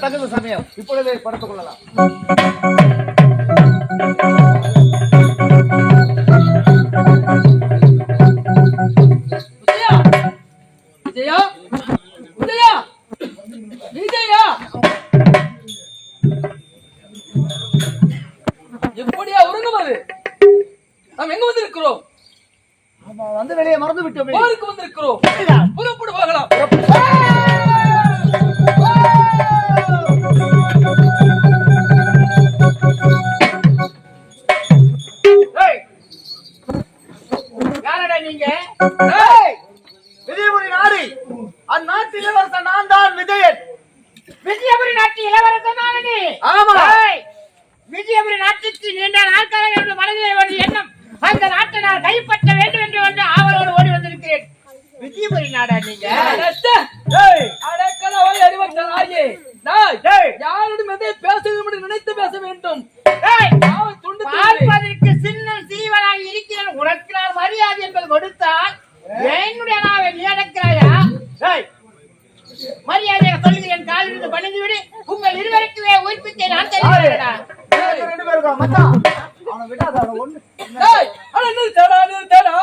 தகுந்த சமயம் இப்பொழுதே படுத்துக் கொள்ளலாம். விஜயா, விஜயா, விஜயா, எப்படியா உறங்குவது? நாம் எங்க வந்திருக்கிறோம்? வந்து வெளியே மறந்து விட்டோம். போருக்கு வந்திருக்கிறோம். புறப்படு போகலாம். யாரடா நீங்க? விஜயபுரி நாடு, அந்நாட்டு இளவரசன் நான் தான் விஜயன். விஜயபுரி நாட்டு இளவரசன் நானே. ஆமா. விஜயபுரி நாட்டுக்கு நீண்ட நாட்களாக என்னுடைய மனதில் ஒரு எண்ணம், அந்த நாட்டை நான் கைப்பற்ற வேண்டும் என்று வந்து ஆவலோடு ஓடி வந்திருக்கிறேன். விஜயபுரி நாடா நீங்க? அடக்கலவாய் அறிவற்றலாயே. யாரிடம் எதை பேச வேண்டும் நினைத்து பேச வேண்டும். பார்ப்பதற்கு சின்ன சீவனாக இருக்கிறேன். உனக்கு நான் மரியாதை என்பது கொடுத்தால் என்னுடைய நாவை நீ அடக்கிறாயா? மரியாதையாக சொல்கிறேன், காலிலிருந்து பணிந்து விடு. உங்கள் இருவருக்குவே உயிர்ப்பித்தேன் நான் தெரிவிக்கிறேன். அவனை விடாத, அவனை ஒண்ணு நிறுத்தடா, நிறுத்தடா.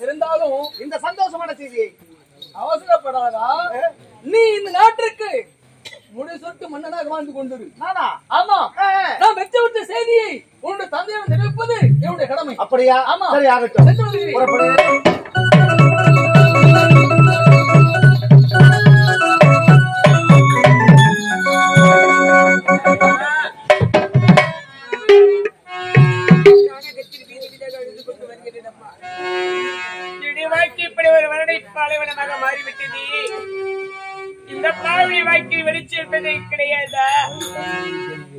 இருந்தாலும் இந்த சந்தோஷமான செய்தியை அவசரப்படாதா. நீ இந்த நாட்டிற்கு முடிசொட்டு மன்னனாக வாழ்ந்து கொண்டிரு. நானா? ஆமா. நான் வெற்றி விட்ட செய்தியை உன்னுடைய தந்தையிடம் தெரிவிப்பது என்னுடைய கடமை. அப்படியா? ஆமா. சரி, ஆகட்டும். இப்படி ஒரு வருடை பாலைவனமாக மாறிவிட்டது. இந்த பாலைவன வாழ்க்கை வெளிச்சு என்பதே கிடையாதா?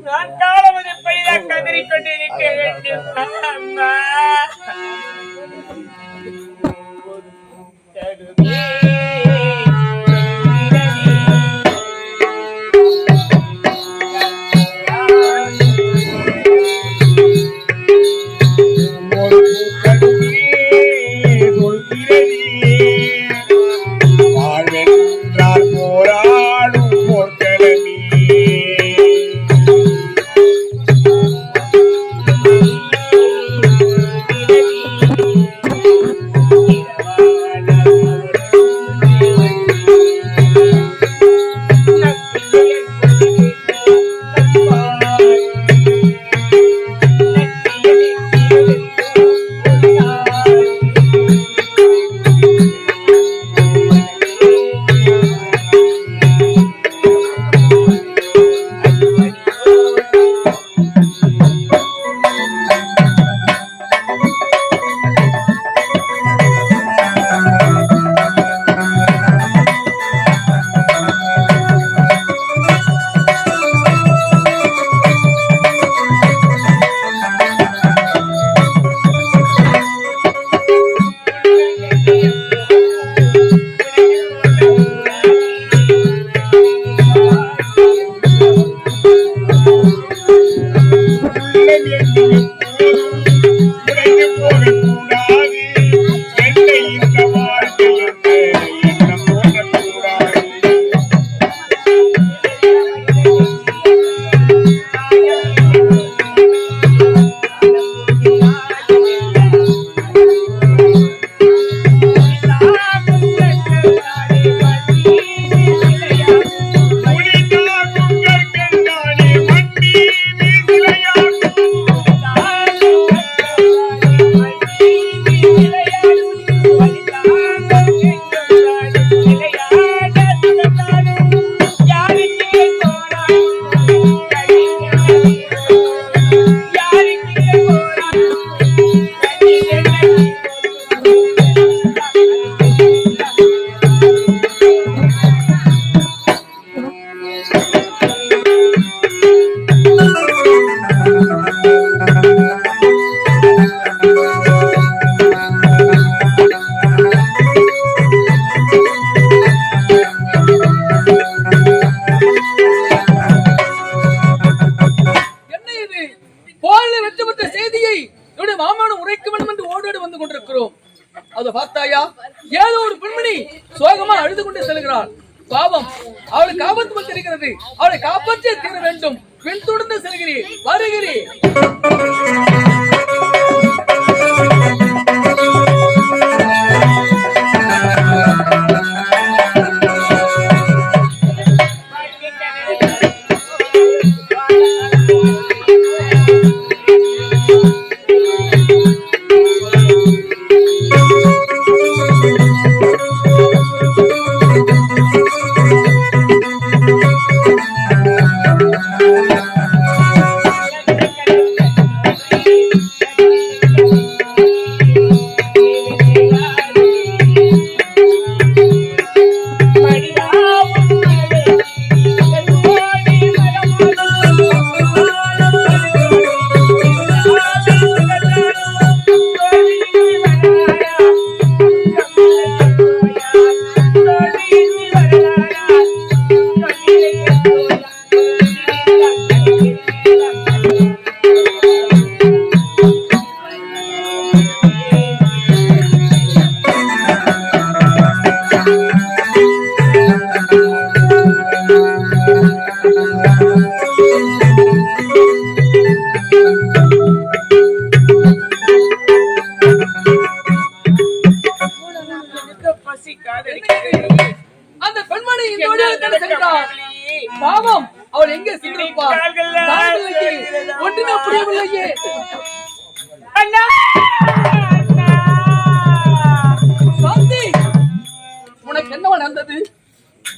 நான் காலவது பயிராக கதறி கொண்டிருக்க வேண்டும். அம்மா வந்து கொண்டிருக்கிறோம். அதை பார்த்தாயா, ஏதோ ஒரு பெண்மணி சோகமா அழுது கொண்டே செல்கிறாள். பாவம், அவளுக்கு ஆபத்து வந்திருக்கிறது. அவளை காப்பாற்றியே தீர வேண்டும். பின் தொடர்ந்து செல்கிறேன், வருகிறேன். அந்த பெண்மணி பாவம், அவள் எங்கே சென்றிருப்பாள்? ஒன்றுமே புரியவில்லையே. சாந்தி, உனக்கு என்னவா நடந்தது?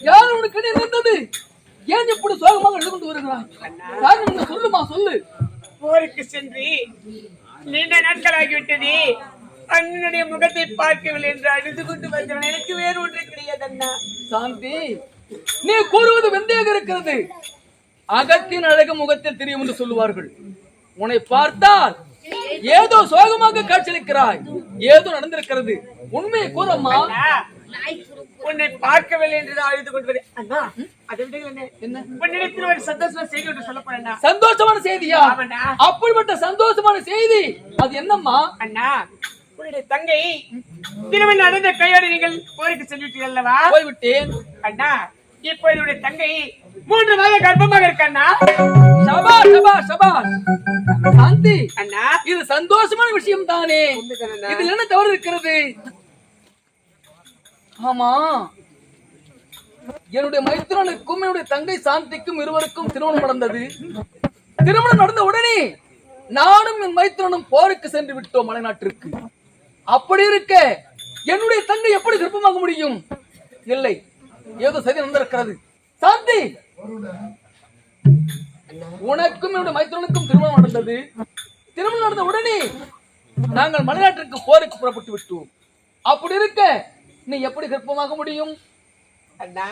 யார் உனக்கு என்ன நடந்தது? ஏன் இப்படி சோகமாக எழுந்து கொண்டு வருகிறாய்? காரணம் சொல்லுமா, சொல்லு. போருக்கு சென்று நீண்ட நாட்கள் ஆகிவிட்டது. அண்ணனுடைய முகத்தை பார்க்கவில்லை என்று அழுது கொண்டு வந்தவன். எனக்கு வேறு ஒன்று கிடையாது அண்ணா. சாந்தி, நீ கூறுவது வெந்தையாக இருக்கிறது. அகத்தின் அழகு முகத்தில் தெரியும் என்று சொல்லுவார்கள். உன்னை பார்த்தால் ஏதோ சோகமாக காட்சியளிக்கிறாய். ஏதோ நடந்திருக்கிறது. உண்மையை கூறம்மா. உன்னை பார்க்கவில்லை என்று அழுது கொண்டு அண்ணா. அதை விட என்ன, உன்னிடத்தில் ஒரு சந்தோஷமான செய்தி ஒன்று சொல்ல போறேன். சந்தோஷமான செய்தியா? அப்படிப்பட்ட சந்தோஷமான செய்தி அது என்னம்மா? அண்ணா, உன்னுடைய தங்கை திருமணம் நடந்த கையோடு நீங்கள் போருக்கு சென்றுவிட்டீர்கள் அல்லவா? போய்விட்டேன் அண்ணா. இப்போ என்னுடைய தங்கை 3 மாத கர்ப்பமாக இருக்கண்ணா. சபாஷ் சபாஷ் சபாஷ். சாந்தி அண்ணா, இது சந்தோஷமான விஷயம் தானே. இதில் என்ன தவறு இருக்கிறது? ஆமா, என்னுடைய மைத்திரனுக்கும் என்னுடைய தங்கை சாந்திக்கும் இருவருக்கும் திருமணம் நடந்தது. திருமணம் நடந்த உடனே நானும் என் மைத்திரனும் போருக்கு சென்று விட்டோம் மலைநாட்டிற்கு. அப்படி இருக்க என்னுடைய தங்கை எப்படி கர்ப்பமாக முடியும்? இல்லை, ஏதோ சரி நடந்திருக்கிறது. சாந்தி, உனக்கும் என்னுடைய மைத்திரனுக்கும் திருமணம் நடந்தது. திருமணம் நடந்த உடனே நாங்கள் மலைநாட்டிற்கு போருக்கு புறப்பட்டு விட்டோம். அப்படி இருக்க நீ எப்படி கர்ப்பமாக முடியும்? அண்ணா,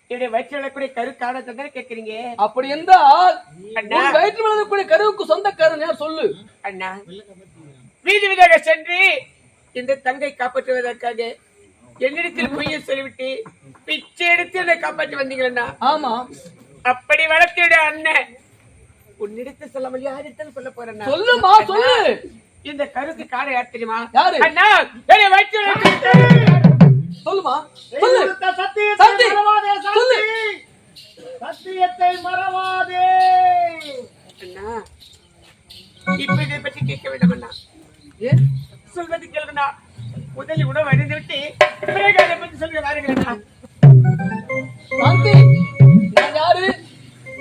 என்னுடைய வயிற்றில் வரக்கூடிய கருக்கான தந்தனை கேட்கிறீங்க. அப்படி என்றால் வயிற்றில் வரக்கூடிய கருவுக்கு சொந்தக்காரன் யார் சொல்லு. அண்ணா, வீதி வீதாக சென்று இந்த தங்கை காப்பாற்றுவதற்காக என்னிடத்தில் பொய்ய சொல்லிவிட்டு பிச்சை எடுத்து என்னை காப்பாற்றி வந்தீங்களா? ஆமா. அப்படி வளர்த்தியுடைய அண்ணன் உன்னிடத்தில் சொல்லாமல் யாரிடத்தில் சொல்ல போறேன்? சொல்லுமா, சொல்லு. இந்த கருக்கு காரை யார் தெரியுமா? யாரு? அண்ணா, சொல்லுமா, சொல்லு. சத்தியத்தை மறவாதே. அண்ணா, இப்ப இதை பற்றி கேட்க வேண்டும் அண்ணா. சொல்வது கேளுங்கண்ணா. முதலில் உணவு அடைந்து விட்டு பிறகு அதை பற்றி சொல்ல வாருங்களா. நான் யாரு?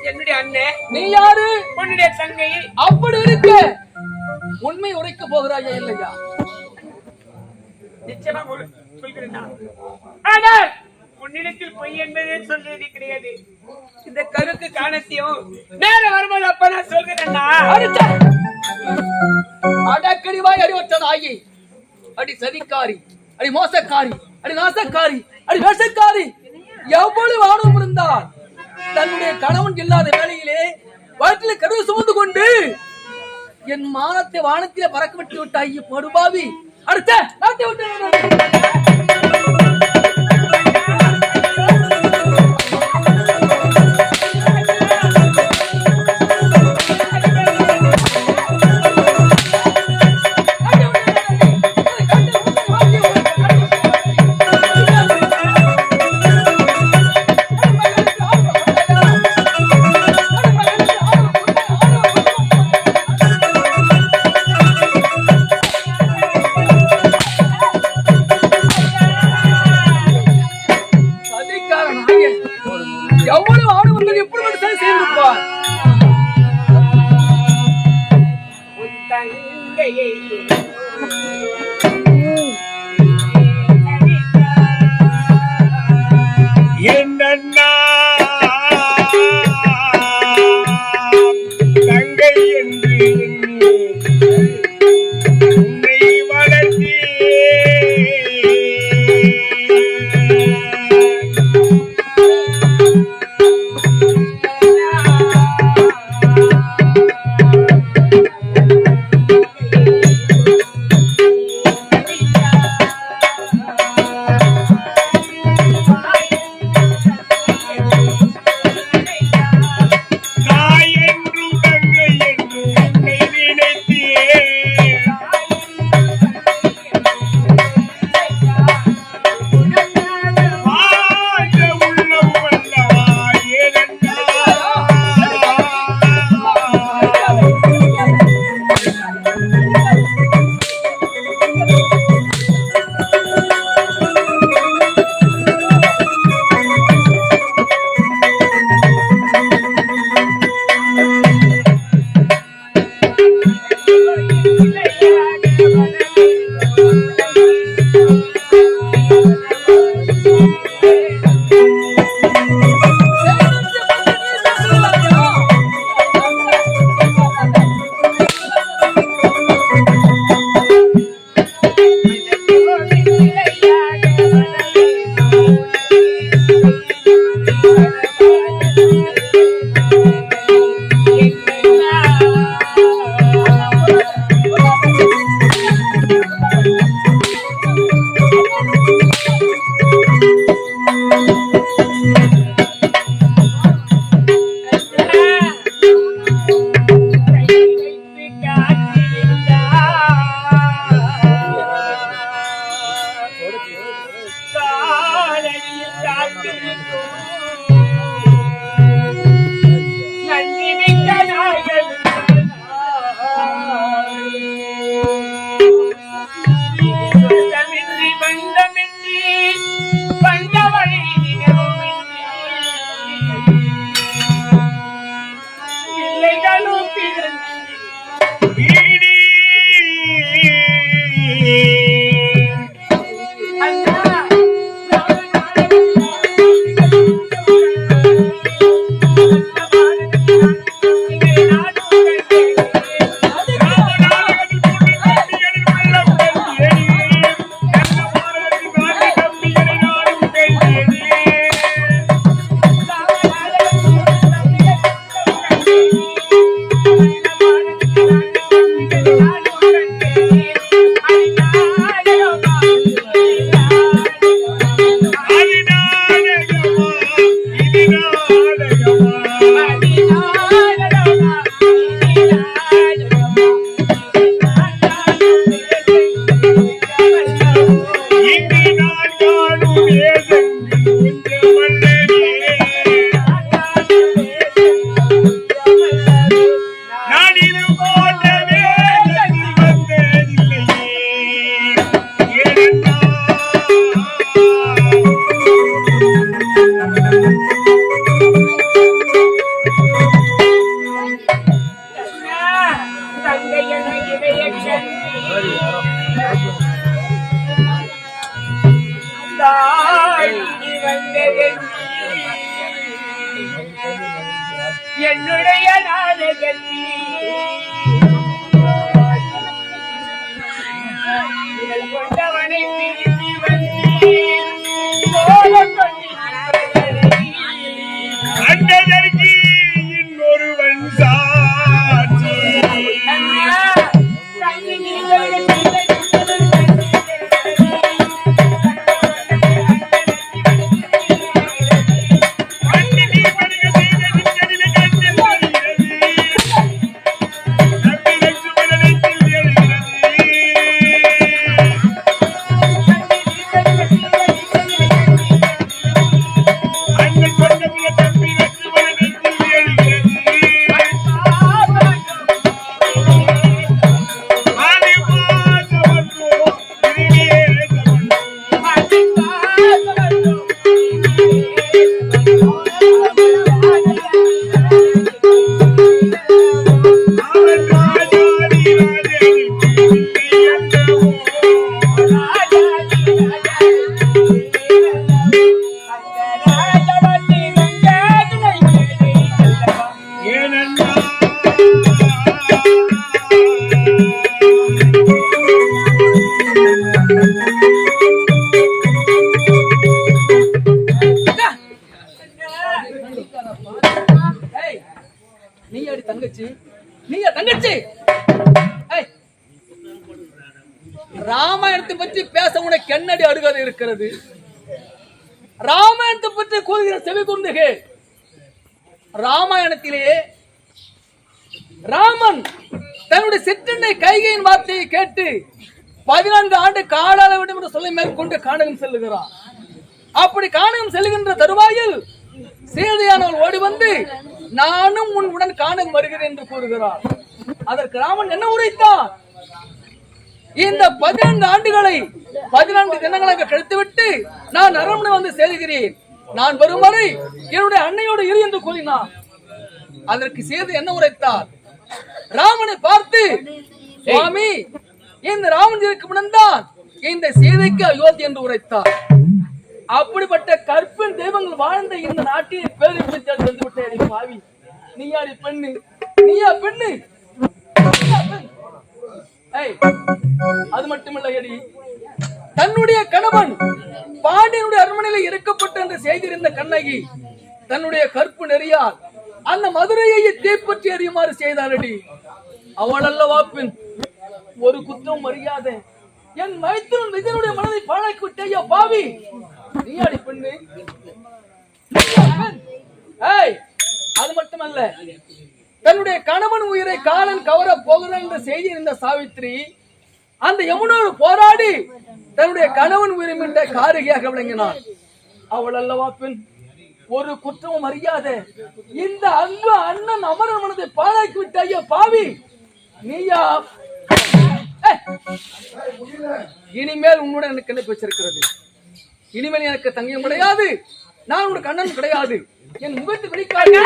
என்னுடைய அண்ணன். நீ யாரு? உன்னுடைய தங்கை. அப்படி இருக்க உண்மை உரைக்க போகிறாயா இல்லையா? நிச்சயமா சொல்கிறேன். ஆனால் உன்னிடத்தில் பொய் என்பதே சொல்றது கிடையாது. இந்த கருக்கு காணத்தையும் நேர வரும்போது அப்ப நான் சொல்கிறேன்னா. அடக்கடிவாய் அறிவற்ற நாயி, அடி சதிக்காரி, அடி மோசக்காரி, அடி நாசக்காரி, அடி வேஷக்காரி, எவ்வளவு ஆணவம் இருந்தால் தன்னுடைய கணவன் இல்லாத வேளையிலே வயிற்றிலே கருவை சுமந்து கொண்டு என் மானத்தை வானத்திலே பறக்க விட்டு விட்டாய் படுபாவி. அடுத்த நாட்டை விட்டு உன் தங்கையை என்னன்னா தங்கை என்று எண்ணி உன்னை வளர்த்தி என்னுடைய நாடகத்தில் கொண்டவனை திரும்பி வந்தேன் அண்டதற்கு இன்னொருவன் சாட்சி ஏய், நீயாடி தங்கச்சி? நீயா தங்கச்சி? ஏய், ராமாயணத்தை பற்றி பேச உனக்கு என்னடி அருகதை இருக்கிறது? ராமாயணத்தை பற்றி கூறுகிற செவி குருந்துகே. ராமாயணத்திலே ராமன் தன்னுடைய சிற்றன்னை கைகையின் வார்த்தையை கேட்டு 14 ஆண்டு கால வேண்டும் என்று சொல்ல மேற்கொண்டு கானகம் செல்லுகிறான். அப்படி கானகம் செல்லுகின்ற தருவாயில் சீதையானவள் ஓடி வந்து நானும் உன் உடன் கானகம் வருகிறேன் என்று கூறுகிறார். அதற்கு ராமன் என்ன உரைத்தான்? இந்த 14 ஆண்டுகளை 14 தினங்களாக கழித்துவிட்டு நான் அரண்மனை வந்து சேருகிறேன். நான் வரும் வரை என்னுடைய அன்னையோடு இரு என்று கூறினான். அதற்கு சீதை என்ன உரைத்தார்? ராமனை பார்த்து, சுவாமி, இந்த ராமன் இருக்கு முன்னந்தான் இந்த சீதைக்கு அயோத்தி என்று உரைத்தார். அப்படிப்பட்ட கற்பின் தெய்வங்கள் வாழ்ந்த இந்த நாட்டில் பேரை வந்து விட்டேன். பாவி, நீயாடி பெண்ணு? நீயா பெண்ணு? அது மட்டுமில்லையடி, தன்னுடைய கணவன் பாண்டியனுடைய அரண்மனையில் இறக்கப்பட்ட என்று செய்திருந்த கண்ணகி தன்னுடைய கற்பு நெறியால் அந்த மதுரையை தீப்பற்றி அறியுமாறு செய்தாரடி. அவள் அல்லவா பெண்? ஒரு குற்றம் அறியாத என் மைத்திரன் விஜயனுடைய மனதை பாழாக்கி விட்டேயா பாவி, நீயாடி பெண்ணு? அது மட்டுமல்ல, தன்னுடைய கணவன் உயிரை காலன் கவர போகிறான் என்ற செய்தி இருந்த சாவித்திரி அந்த யமுனோடு போராடி தன்னுடைய கணவன் உயிரை மீண்ட காரிகையாக விளங்கினார். அவள் அல்லவா பெண்? ஒரு குற்றமும் அறியாத இந்த அன்பு அண்ணன் அமரன் மனதை பாழாக்கி விட்டாய பாவி, நீயா? இனிமேல் உன்னுடன் எனக்கு என்ன பேச்சிருக்கிறது? இனிமேல் எனக்கு தங்கையும் கிடையாது, நான் உனக்கு அண்ணன் கிடையாது. என் முகத்தை பிடிக்காது.